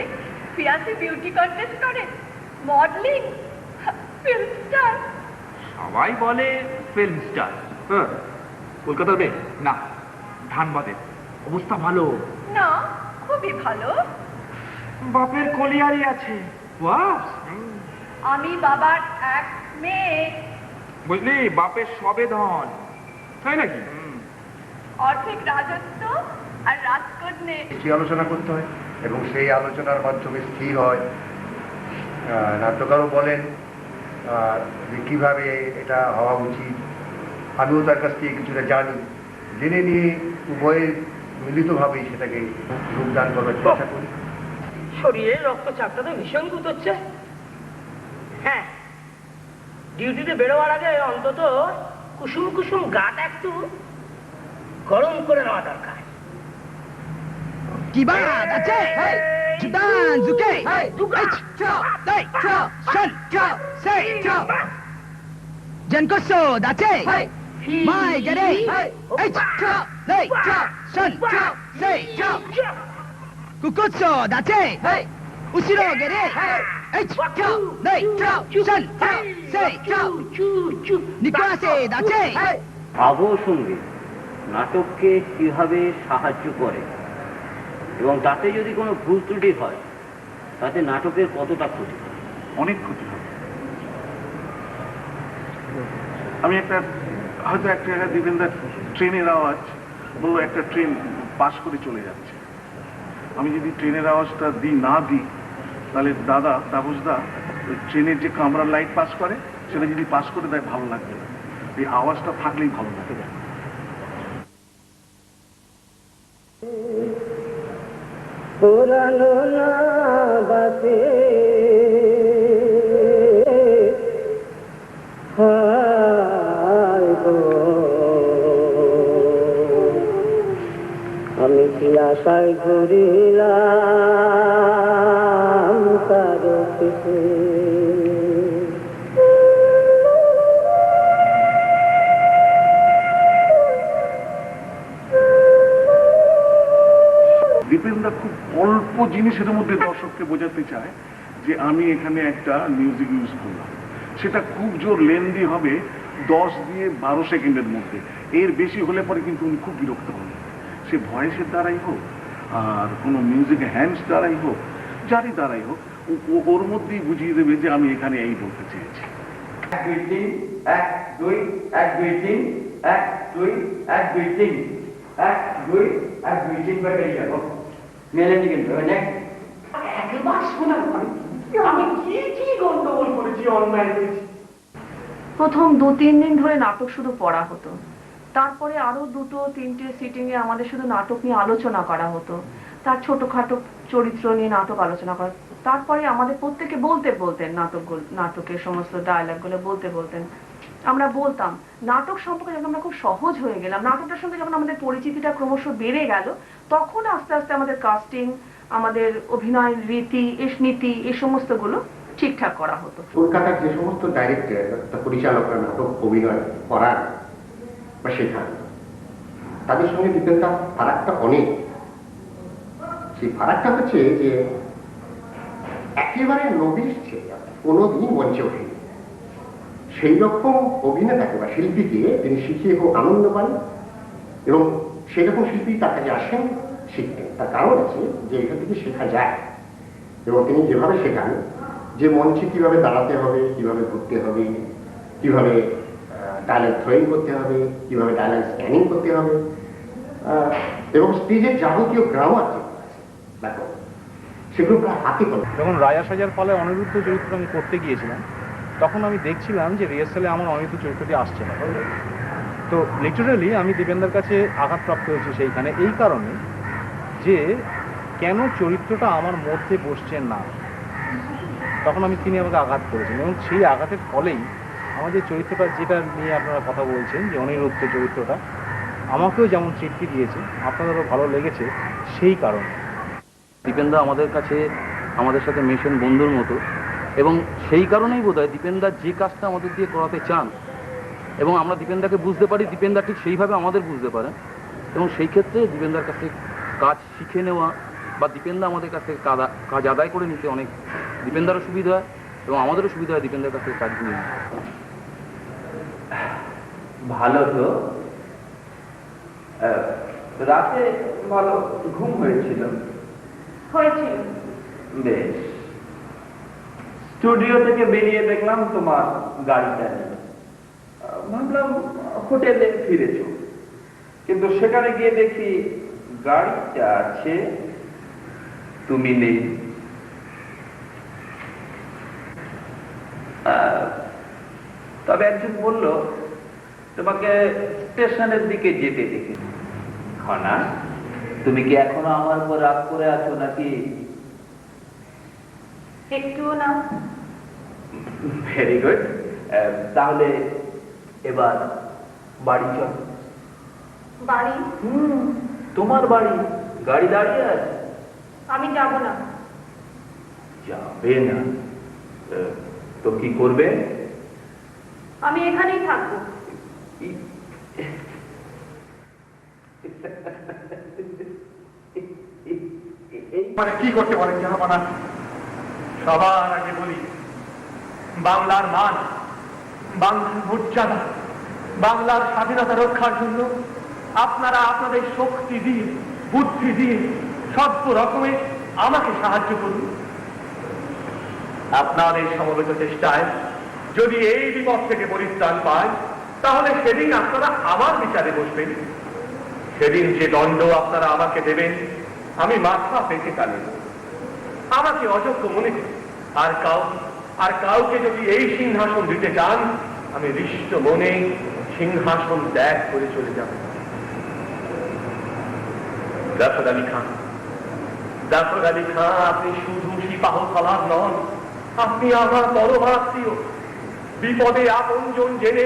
পিয়াসি বিউটি কন্টেস্ট করে, মডেলিং, ফিল্ম স্টার। সবাই বলে ফিল্ম স্টার। হ্যাঁ, কলকাতার মেয়ে না, ধানবাদের। অবস্থা ভালো না, খুবই ভালো। বাপের কলিয়ারি আছে। আমি বাবার এক মেয়ে। বুঝলি, বাপের সবে ধন, তাই নাকি? অর্ধেক রাজত্ব আর রাজকন্যে। কি আলোচনা করতে হয় এবং সেই আলোচনার মাধ্যমে স্থির হয়। নাট্যকারও বলেন যে কীভাবে এটা হওয়া উচিত, আমিও তার কাছ থেকে কিছুটা জানি, জেনে নিয়ে উভয়ের মিলিতভাবেই সেটাকে যোগদান করার চেষ্টা করি। শরীরের রক্তচাপটা তো ভীষণ গুতোচ্ছে। হ্যাঁ, ডিউটিতে বেরোবার আগে অন্তত কুসুম কুসুম গাটা একটু গরম করে নেওয়া দরকার। কি বাত আছে? জুদান জুকে জনকোসো দাচে মাই গরে কুকুৎসো দাচে উশিরো গরে নিকাসে দাচে। আবহসঙ্গীত নাটককে কিভাবে সাহায্য করে এবং তাতে যদি কোনো ভুল ত্রুটি হয় তাতে নাটকের কতটা ক্ষতি হয়? অনেক ক্ষতি হয়। আমি হয়তো একটা জায়গায় দিবেনদার ট্রেনের আওয়াজ বললো, একটা ট্রেন পাস করে চলে যাচ্ছে। আমি যদি ট্রেনের আওয়াজটা না দিই তাহলে দাদা তাপসদা ট্রেনের যে কামরার লাইট পাস করে সেটা যদি পাস করে দেয় ভালো লাগবে না, এই আওয়াজটা থাকলেই ভালো লাগবে। পুরানো না বাসে আমি কি আশায় ঘুরিলাম কারো পিছে। দীপেনদা খুব অল্প জিনিসের মধ্যে দর্শককে বোঝাতে চায় যে আমি এখানে একটা মিউজিক ইউজ করলাম, সেটা খুব জোর লেন্দি হবে 10 দিয়ে 12 সেকেন্ডের মধ্যে। এর বেশি হলে পরে কিন্তু উনি খুব বিরক্ত হন। সে ভয়েসের দ্বারাই হোক আর কোনো মিউজিক হ্যান্ডস দ্বারাই হোক, যারই দ্বারাই হোক, ওর মধ্যেই বুঝিয়ে দেবে যে আমি এখানে এই বলতে চেয়েছি। 1 2 3 1 2 1 2 3 1 2 1 2 3 1 2 1 2 3 বেরিয়ে যাবো মেলেনি কিন্তু একবার শোনা আমি কি গন্ডগোল করেছি, অন্যায় করেছি। প্রথম 2-3 দিন ধরে নাটক শুধু পড়া হতো, তারপরে আরো 2-3টে সিটিং এ আমাদের শুধু নাটক নিয়ে আলোচনা করা হতো, তার ছোটখাটো চরিত্র নিয়ে নাটক আলোচনা করা। তারপরে আমাদের প্রত্যেকে বলতেন নাটকের সমস্ত ডায়লগ গুলো বলতেন। আমরা বলতাম নাটক সম্পর্কে যখন আমরা খুব সহজ হয়ে গেলাম, নাটকটার সঙ্গে যখন আমাদের পরিচিতিটা ক্রমশ বেড়ে গেল, তখন আস্তে আস্তে আমাদের কাস্টিং, আমাদের অভিনয় রীতি নীতি এই সমস্ত গুলো ঠিকঠাক করা হতো। কলকাতার যে সমস্ত ডাইরেক্টর পরিচালকরা নাটক অভিনয় করার বা শেখান, তাদের সঙ্গে দীপেনদার ফারাকটা অনেক। সেই ফারাকটা হচ্ছে যে একেবারে নবীর ছেলে, কোনোদিন মঞ্চে ওঠেনি, সেই রকম অভিনেতাকে বা শিল্পীকে তিনি শিখিয়ে খুব আনন্দ পান এবং সেই রকম শিল্পী তার কাছে আসেন শিখতে। তার কারণ আছে যে এখান থেকে শেখা যায় এবং তিনি যেভাবে শেখান যে মঞ্চে কিভাবে দাঁড়াতে হবে, কিভাবে ঘুরতে হবে, কিভাবে ডায়ালগ থ্রোয়িং করতে হবে, কিভাবে ডায়ালগ স্ক্যানিং করতে হবে এবং স্টেজের যাবতীয় গ্রামার দেখো সেগুলো প্রায় হাতে করে। যখন রাজা সাজার ফলে অনিরুদ্ধ চরিত্র আমি করতে গিয়েছিলাম, তখন আমি দেখছিলাম যে রিহার্সালে আমার অনিরুদ্ধ চরিত্রটি আসছে না। তো লিটারালি আমি দীপেন্দার কাছে আঘাতপ্রাপ্ত হয়েছি সেইখানে, এই কারণে যে কেন চরিত্রটা আমার মধ্যে বসছেন না। তখন তিনি আমাকে আঘাত করেছেন এবং সেই আঘাতের ফলেই আমাদের চরিত্রটা, যেটা নিয়ে আপনারা কথা বলছেন যে অনিরুদ্ধ চরিত্রটা, আমাকেও যেমন তৃপ্তি দিয়েছে, আপনাদেরও ভালো লেগেছে। সেই কারণে দীপেন্দা আমাদের কাছে আমাদের সাথে মেশেন বন্ধুর মতো, এবং সেই কারণেই বোধহয় দীপেন্দা যে কাজটা আমাদের দিয়ে করাতে চান এবং আমরা দীপেন্দাকে বুঝতে পারি, দীপেন্দা ঠিক সেইভাবে আমাদের বুঝতে পারেন, এবং সেই ক্ষেত্রে দীপেন্দার কাছ থেকে কাজ শিখে নেওয়া বা দীপেন্দা আমাদের কাছ থেকে কাজ আদায় করে নিতে অনেক দীপেন্দারও সুবিধা হয় এবং আমাদেরও সুবিধা হয় দীপেন্দার কাছ থেকে কাজ নিয়ে নিতে। ভালো তো রাতে ভালো ঘুম হয়েছিল? বেশ। স্টুডিও থেকে বেরিয়ে দেখলাম তোমার গাড়িটা নেই, ভাবলাম হোটেলে ফিরেছ, কিন্তু সেখানে গিয়ে দেখি গাড়িটা আছে, তুমি নেই। তবে একজন বলল তোমাকে স্টেশনের দিকে যেতে দেখে। খনা, তুমি কি এখনো আমার উপর রাগ করে আছো নাকি? একটুও না। Very good. তাহলে এবার বাড়ি চল। বাড়ি? তোমার বাড়ি, গাড়ি দাঁড়িয়ে আছে। আমি যাব না। যাবে না? তো কি করবে? আমি এখানেই থাকবো। মানে কি করতে পারেন জাহাপানা? সবার আগে বলি, বাংলার মান, বাংলার মর্যাদা, বাংলার স্বাধীনতা রক্ষার জন্য আপনারা আপনাদের শক্তি দিয়ে, বুদ্ধি দিয়ে সর্ব রকমে আমাকে সাহায্য করুন। আপনাদের সমবেত চেষ্টায় যদি এই বিপদ থেকে পরিত্রাণ পায়, তাহলে সেদিন আপনারা আমার বিচারে বসবেন। সেদিন যে দণ্ড আপনারা আমাকে দেবেন, আমি মাথা পেতে কালেন। আমাকে অযোগ্য মনে করি, আর কাউকে যদি এই সিংহাসন দিতে চান, আমি হৃষ্ট মনে সিংহাসন ত্যাগ করে চলে যাব। জাফর আলী খান, আপনি শুধু সিপাহ সালার নন, আপনি আমার পরমাত্মীয়। বিপদে আপনজন জেনে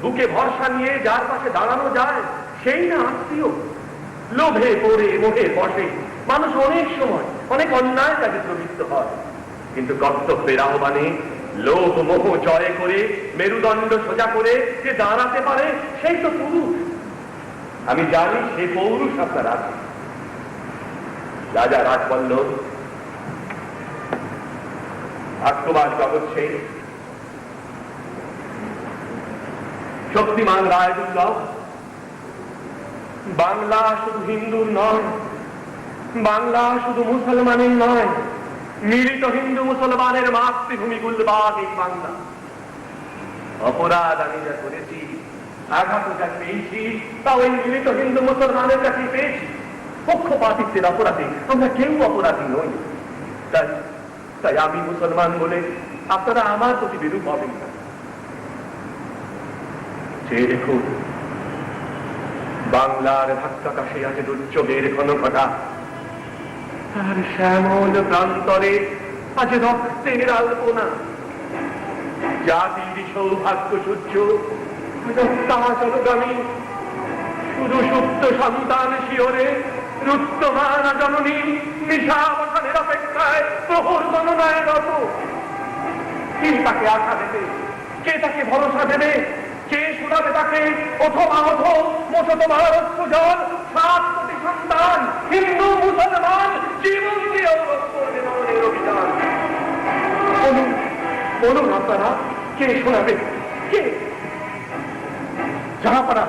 বুকে ভরসা নিয়ে যার পাশে দাঁড়ানো যায়, সেই না আত্মীয়। লোভে পড়ে মোহে বসে মানুষ অনেক সময় অনেক অন্যায় কাজে প্রবৃত্ত হয়, কিন্তু কর্তব্যের আহ্বানে লোভ মোহ জয় করে মেরুদণ্ড সোজা করে যে দাঁড়াতে পারে, সেই তো পুরুষ। আমি জানি সে পৌরুষ আপনার আছে। রাজা রাজবল্লভ, ভাগ্যবান জগৎ সেন, শক্তিমান রায় দুর্লভ। বাংলা শুধু হিন্দুর নয়, বাংলা শুধু মুসলমানের নয়, মিলিত হিন্দু মুসলমানের মাতৃভূমি গুলবাগ এই বাংলা। অপরাধ আমি যা করেছি, আঘাত যা পেয়েছি, তা ওই মিলিত হিন্দু মুসলমানের কাছে পেয়েছি। পক্ষপাতিত্বের অপরাধে আমরা কেউ অপরাধী নই। তাই আমি মুসলমান বলে আপনারা আমার প্রতি বিরূপ হবেন না। চেয়ে দেখুন, বাংলার ধাক্কাকাশে আছে দুর্যোগের ঘন ঘটা, আর শ্যামল প্রান্তরে আছে রক্তের আলপনা। জাতির সৌভাগ্য সূর্য জলগামী, শুধু সুপ্ত সন্তান শিওরে রুত্তমান জননী নিশাবসানের অপেক্ষায় প্রহর গণনায় রত। কে তাকে আশা দেবে, কে তাকে ভরসা দেবে, কে শোনাবে তাকে তোমার সুজন 7 কোটি সন্তান হিন্দু মুসলমান জীবন দিয়েও করবে নরনের অভিযান। বলুন আপনারা, কে শোনাবে, কে? জাহাপানা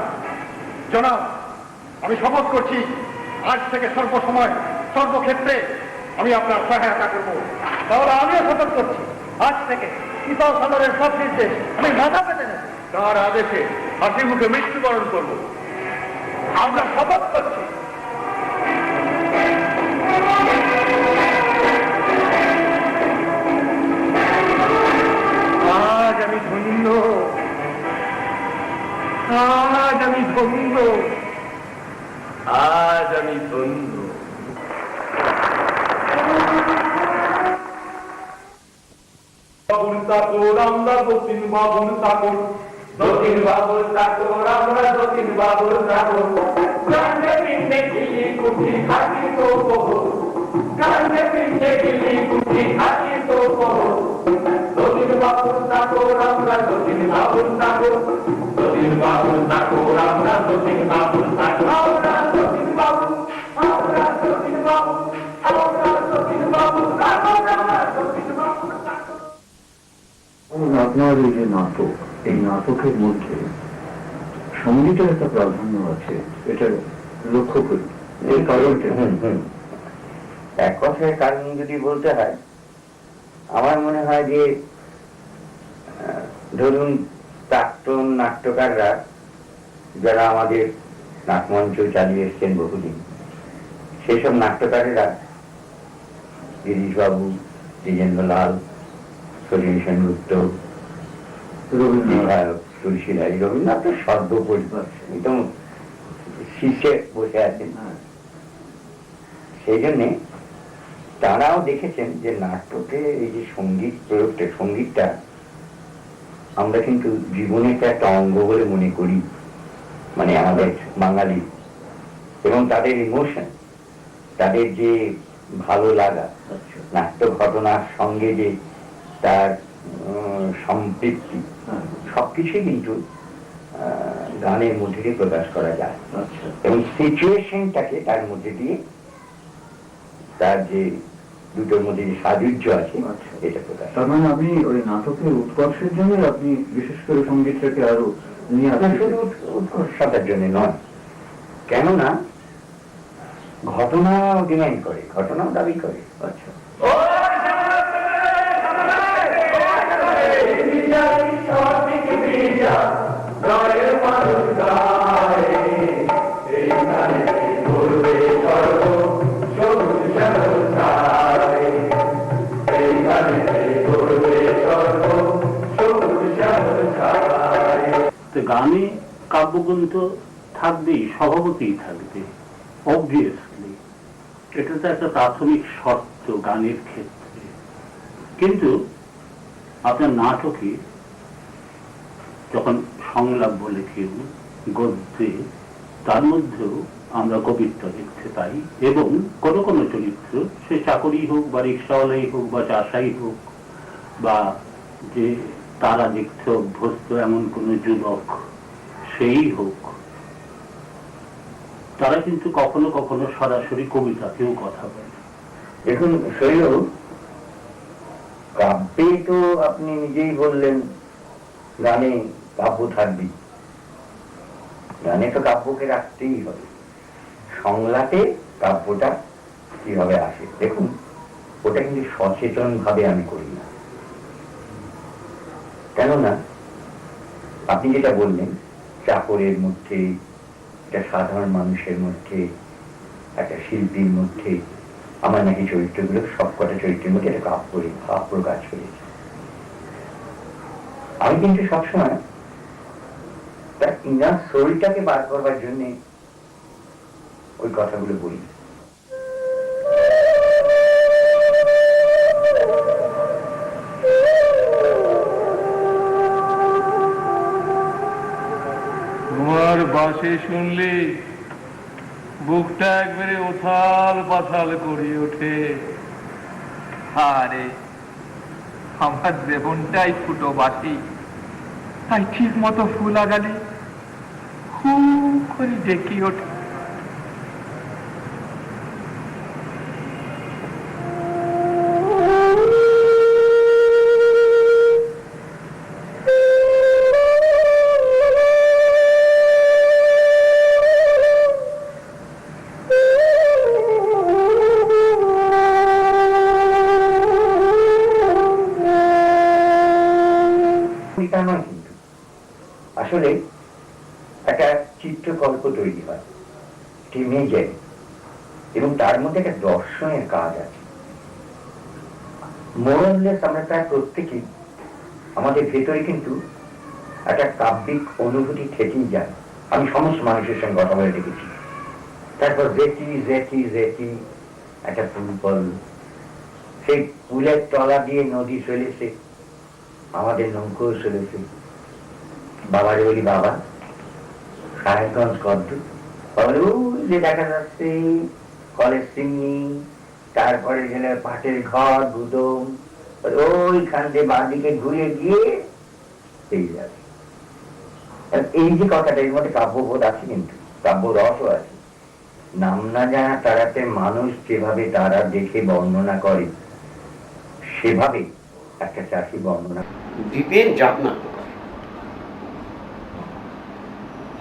জনাব, আমি শপথ করছি, আজ থেকে সর্বসময় সর্বক্ষেত্রে আমি আপনার সহায়তা করব। তাহলে আমিও শপথ করছি, আজ থেকে সিপাহ সালারের সব নির্দেশ আমি মাথা পেতে নেব। তার আদেশে হাসি মুখে মৃত্যুবরণ করব। আমরা শপথ করছি। আজ আমি ধন্য, আজ আমি ধন্য, আজ আমি ধন্য। বাবুর চাকর আমরা দক্ষিণ বাবুর চাকর, দক্ষিণ বাবুর চাকর আমরা দক্ষিণ বাবুর চাকর। কান্দে পিঠে গিলি কুঠি খাটি তো কহো, কান্দে পিঠে গিলি কুঠি খাটি তো কহো। দক্ষিণ বাবুর চাকর আমরা দক্ষিণ বাবুর চাকর, দক্ষিণ বাবুর চাকর আমরা দক্ষিণ বাবুর চাকর। আমরা দক্ষিণ বাবু, আমরা দক্ষিণ বাবু, আমরা দক্ষিণ বাবুর চাকর, আমরা দক্ষিণ বাবুর চাকর। আপনার এই যে নাটক, এই নাটকের মধ্যে সঙ্গীতের একটা প্রাধান্য আছে, এটা লক্ষ্য করি। এর কারণটা এক কথায় কারণ যদি বলতে হয়, আমার মনে হয় যে ধরুন প্রাক্তন নাট্যকাররা যারা আমাদের নাটমঞ্চ চালিয়ে এসছেন বহুদিন, সেসব নাট্যকারেরা গিরিশবাবু, দ্বিজেন্দ্রলাল, সলিল সেনগুপ্ত, রবীন্দ্রনাথ তুলসীদাস রবীন্দ্রনাথ তো সর্বোপরি একদম শীর্ষে বসে আছেন। সেই জন্যে তারাও দেখেছেন যে নাটকে এই যে সঙ্গীত প্রয়োগটা, সঙ্গীতটা আমরা কিন্তু জীবনের একটা অঙ্গ বলে মনে করি, মানে আমাদের বাঙালি, এবং তাদের ইমোশন, তাদের যে ভালো লাগা, নাট্য ঘটনার সঙ্গে যে তার সম্পৃক্তি, সবকিছুই কিন্তু গানের মধ্যে দিয়ে প্রকাশ করা যায়, এবং সিচুয়েশনটাকে তার মধ্যে দিয়ে তার যে দুটোর মধ্যে যে সাযুজ্য আছে এটা প্রকাশ। তার মানে আপনি ওই নাটকের উৎকর্ষের জন্য আপনি বিশেষ করে সঙ্গীতটাকে আরো নিয়ে আসেন? শুধু উৎকর্ষতার জন্য নয়, কেননা ঘটনাও ডিমান্ড করে, ঘটনাও দাবি করে। আচ্ছা, গানে কাব্যগ্রন্থ থাকবেই, স্বভাবতেই থাকবে, অবভিয়াসলি এটা তো একটা প্রাথমিক শর্ত গানের ক্ষেত্রে। কিন্তু আপনার নাটকে যখন সংলাপ বলে কেউ গদ্যে, তার মধ্যেও আমরা কবিত্ব দেখতে পাই, এবং কোনো কোনো চরিত্র, সে চাকরি হোক বা রিক্সাওয়ালাই হোক বা চাষাই হোক বা যে তারা দেখতে অভ্যস্ত এমন কোন যুবক সেই হোক, তারা কিন্তু কখনো কখনো সরাসরি কবিতাকেও কথা বলে। দেখুন শৈল, কাব্যে তো আপনি নিজেই বললেন গানে কাব্য থাকবে, গানে তো কাব্যকে রাখতেই হবে, সংলাপে কাব্যটা কিভাবে আসে। দেখুন ওটা কিন্তু সচেতন ভাবে আমি করি না, কেননা আপনি যেটা বললেন চাকরের মধ্যে, একটা সাধারণ মানুষের মধ্যে, একটা শিল্পীর মধ্যে, আমার নাকি চরিত্রগুলো সবকটা চরিত্রের মধ্যে একটা ভাব প্রকাশ করেছে। আমি কিন্তু সবসময় তার ইনার সোলটাকে বার করবার জন্য ওই কথাগুলো বলি। তোমার বাসে শুনলে বুকটা একবারে ওথাল পাথাল করে ওঠে। আরে আমার জীবনটাই ফুটো বাসি, তাই ঠিক মতো ফুল আগালে খুব করে ডেকে ওঠে। আসলে একটা চিত্রকল্প তৈরি হয়, ইমেজের, এবং তার মধ্যে একটা দর্শনের কাজ আছে। মোরাললেস আমরা প্রায় প্রত্যেকেই আমাদের ভেতরে কিন্তু একটা কাব্যিক অনুভূতি থেকেই যায়। আমি সমস্ত মানুষের সঙ্গে কথা বলে দেখেছি। তারপর জেটি জেটি জেটি একটা ফুল, সেই ফুলের তলা দিয়ে নদী চলেছে, আমাদের নৌকো চলেছে। বাবারে বলি, বাবা সাহেবগঞ্জ কদ্দ, বাবার ওই যে দেখা যাচ্ছে কলেজ চিমনি, তারপরে গেলে পাটের ঘর গুদম, ওইখান দিয়ে বাঁদিকে ঘুরে গিয়ে পেয়ে যাবে। এই যে কথাটা, এর মধ্যে কাব্যবোধ আছে, কিন্তু কাব্য রসও আছে। নাম না জানা তারাতে মানুষ যেভাবে তারা দেখে বর্ণনা করে, সেভাবে একটা চাষি বর্ণনা। দ্বীপের জাগনা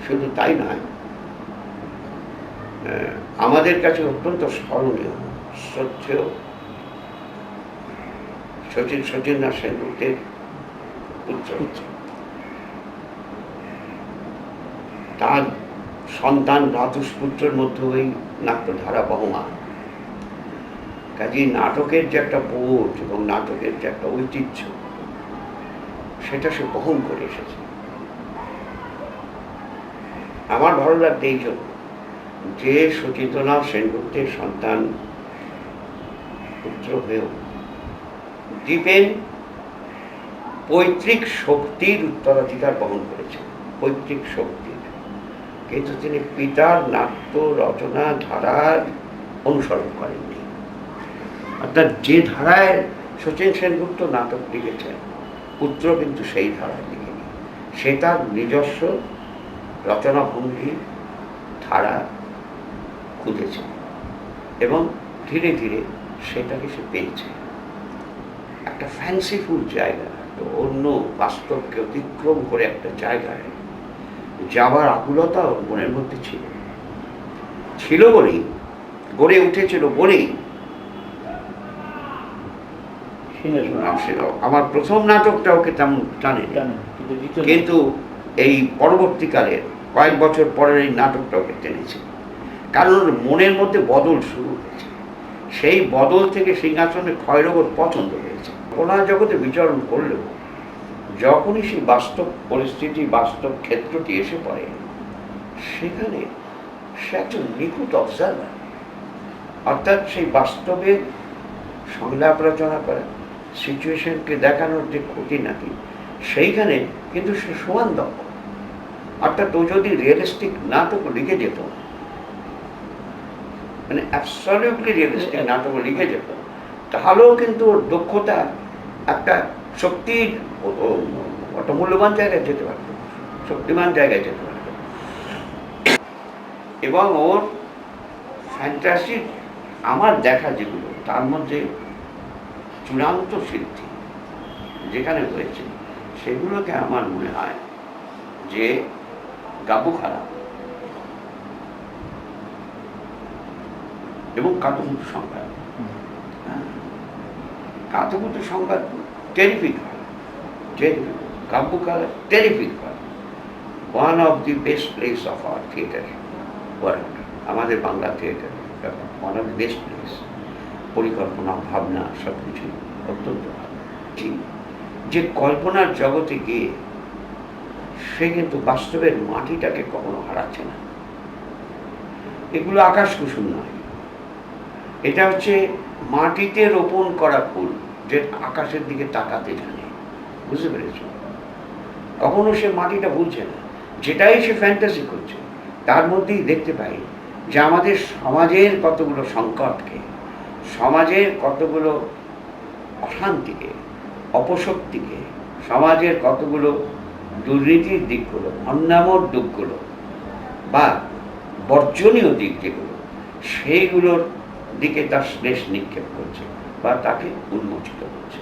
শুধু তাই নয়, আমাদের কাছে অত্যন্ত স্মরণীয়, শ্রদ্ধেয় শচীন্দ্রনাথ সেনগুপ্তের পুত্র, তার সন্তান ভ্রাতুষ্পুত্রের মধ্যে ওই নাট্যধারা বহমান। কাজে নাটকের যে একটা বোধ এবং নাটকের যে একটা ঐতিহ্য, সেটা সে বহন করে এসেছে। আমার ভালো লাগবে এই জন্য যে সুচিন্দ্রনাথ সেনগুপ্তের সন্তান পুত্র হয়েও দীপেন পৈতৃক শক্তির উত্তরাধিকার বহন করেছেন, পৈতৃক শক্তির, কিন্তু তিনি পিতার নাট্য রচনা ধারার অনুসরণ করেননি। অর্থাৎ যে ধারায় শচীন সেনগুপ্ত নাটক লিখেছেন, পুত্র কিন্তু সেই ধারায় লিখেনি। সে তার নিজস্ব রচনা ভঙ্গি ধারা খুঁজেছে এবং ধীরে ধীরে সেটাকে সে পেয়েছে। একটা ফ্যান্সিফুল জায়গা, অন্য বাস্তবকে অতিক্রম করে একটা জায়গায় যাবার আকুলতা ওর মনের মধ্যে ছিল বলেই, গড়ে উঠেছিল বলেই আমার প্রথম নাটকটা ওকে তেমন টানে, কিন্তু এই পরবর্তীকালে কয়েক বছর পরের এই নাটকটা ওকে টেনেছে, কারণ ওর মনের মধ্যে বদল শুরু হয়েছে। সেই বদল থেকে সিংহাসনের ক্ষয়ের ওর পছন্দ হয়েছে। ওনার জগতে বিচরণ করলেও যখনই সেই বাস্তব পরিস্থিতি, বাস্তব ক্ষেত্রটি এসে পড়ে, সেখানে সে একজন নিখুঁত অবজারভার। অর্থাৎ সেই বাস্তবে সংলাপ রচনা করা, সিচুয়েশনকে দেখানোর যে খুঁটিনাটি, সেইখানে কিন্তু সে সমান দক্ষ। অর্থাৎ ও যদি রিয়েলিস্টিক নাটক লিখে যেত, মানে অ্যাবসলিউটলি রিয়েলিস্টিক নাটক লিখে যেত, তাহলেও কিন্তু ওর দক্ষতা একটা শক্তির একটা মূল্যবান জায়গায় যেতে পারত, শক্তিমান জায়গায় যেতে পারত। এবং ওর ফ্যান্টাসি আমার দেখা যেগুলো, তার মধ্যে চূড়ান্ত সিদ্ধি যেখানে হয়েছে, সেগুলোকে আমার মনে হয় যে গাবুখারা এবং কাতুকুতু সংবাদ, কাতুকুতু সংবাদ টেরিফিক হয়, গাবুখারা টেরিফিক হয়। One of the best place of our theatre world, আমাদের Bangla theatre one of the best place. পরিকল্পনা, ভাবনা সব কিছু অত্যন্ত ভালো। যে কল্পনার জগতে গিয়ে সে কিন্তু বাস্তবের মাটিটাকে কখনো হারাচ্ছে না। এগুলো আকাশ কুসুম নয়, এটা হচ্ছে মাটিতে রোপণ করা ফুল, যে আকাশের দিকে তাকাতে জানে। বুঝতে পেরেছ? কখনো সে মাটিটা ভুলছে না। যেটাই সে ফ্যান্টাসি করছে, তার মধ্যেই দেখতে পাই যে আমাদের সমাজের কতগুলো সংকটকে, সমাজের কতগুলো অশান্তিকে, অপশক্তিকে, সমাজের কতগুলো দুর্নীতির দিকগুলো, অন্যামর দিকগুলো বা বর্জনীয় দিক যেগুলো, সেইগুলোর দিকে তার শ্লেষ নিক্ষেপ করছে বা তাকে উন্মোচিত করছে।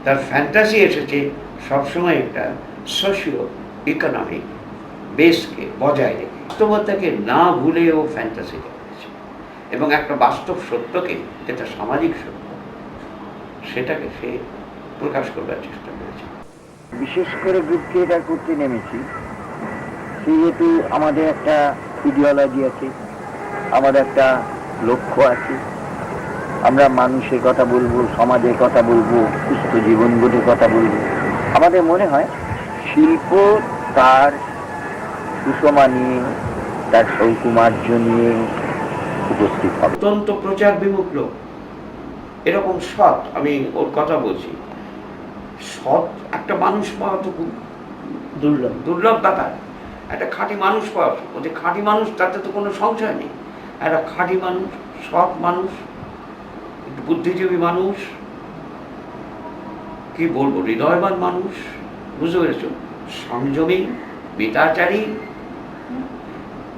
তার ফ্যান্টাসি এসেছে সবসময় একটা সোশিও ইকোনমিক বেসকে বজায় রেখে, বাস্তবতাকে না ভুলে ও ফ্যান্টাসি করেছে এবং একটা বাস্তব সত্যকে, যেটা সামাজিক সত্য, সেটাকে সে প্রকাশ করবার চেষ্টা করেছে। বিশেষ করে গ্রুপ থিয়েটার করতে নেমেছি সেহেতু আমাদের একটা ইডিওলজি আছে, আমাদের একটা লক্ষ্য আছে। আমরা মানুষের কথা বলবো, সমাজের কথা বলবো, সুস্থ জীবনবোধের কথা বলবো। আমাদের মনে হয় শিল্প তার সুষমা নিয়ে, তার সৌকুমার্য নিয়ে উপস্থিত হবে। অত্যন্ত প্রচার বিমুখ লোক, এরকম সৎ, আমি ওর কথা বলছি, সৎ একটা মানুষ পাওয়া তো খুব দুর্লভ, দুর্লভ ব্যাপার। একটা খাঁটি মানুষ পাওয়া, ও যে খাঁটি মানুষ তাতে তো কোনো সংশয় নেই। একটা খাঁটি মানুষ, সৎ মানুষ, একটু বুদ্ধিজীবী মানুষ, কি বলবো, হৃদয়বান মানুষ, বুঝতে পেরেছ, সংযমী, মিতাচারী,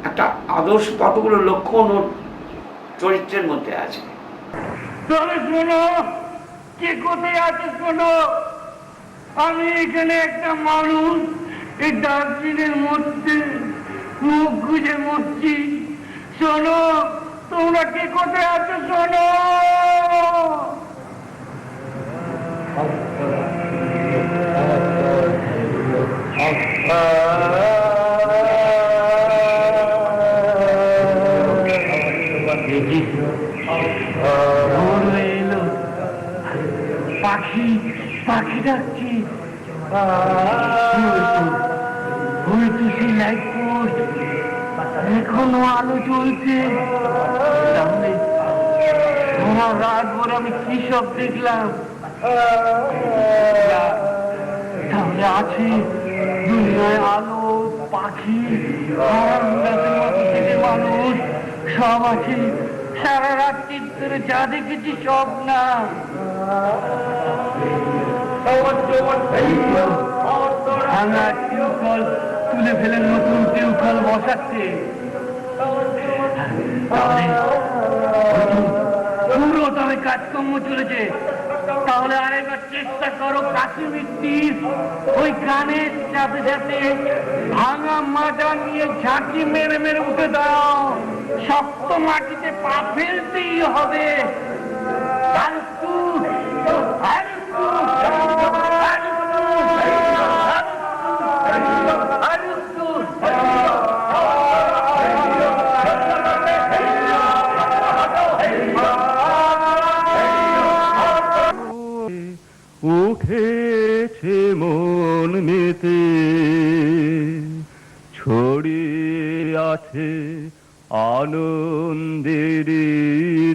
একটা আদর্শ কতগুলো লক্ষণ ওর চরিত্রের মধ্যে আছে। তবে শোনো, কে কোথায় আছে শোনো, আমি এখানে একটা মানুষ এই ডাস্টবিনের মধ্যে মুখ গুজে মরছি। শোনো, তোমরা কে কোথায় আছো শোনো। পাখি, পাখি ডাকছি, ওই তো সেই লাইট পোস্ট, এখনো আলো জ্বলছে। তাহলে সারা রাত ভোর আমি কি সব দেখলাম? তাহলে আছে দুনিয়ায় আলো, পাখি, মানুষ সব আছে। সারা রাত্রি ধরে যা দেখেছি সব না। ভাঙা টিউবকল তুলে ফেলে নতুন টিউবকল বসাচ্ছে। পুরো তবে কাজকর্ম চলেছে। তাহলে আরেকবার চেষ্টা করো কাশ্মীর তীর ওই কানের সাথে সাথে ভাঙা মাথা নিয়ে ঝাঁকি মেরে মেরে উঠে দাও। শক্ত মাটিতে পা ফেলতেই হবে। উঠেছে মন মেতে, ছড়িয়ে আছে আনন্দের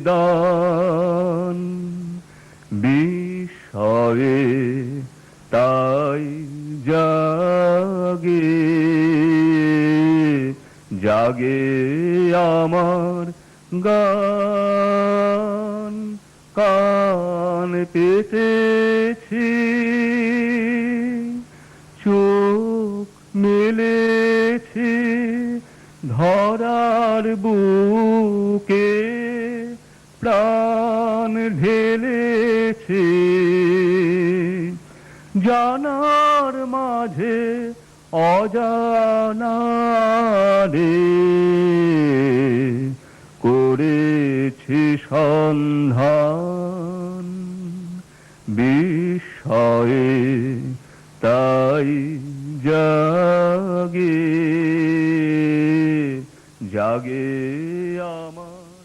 দান, বিস্ময়ে তাই জাগে জাগে আমার গান। কান পেতেছি, চোখ মেলেছি ধরার বুকে, প্রাণ ঢেলেছি জানার মাঝে অজানারে, করেছি সন্ধান বিস্ময়ে তাই জাগে জাগে আমার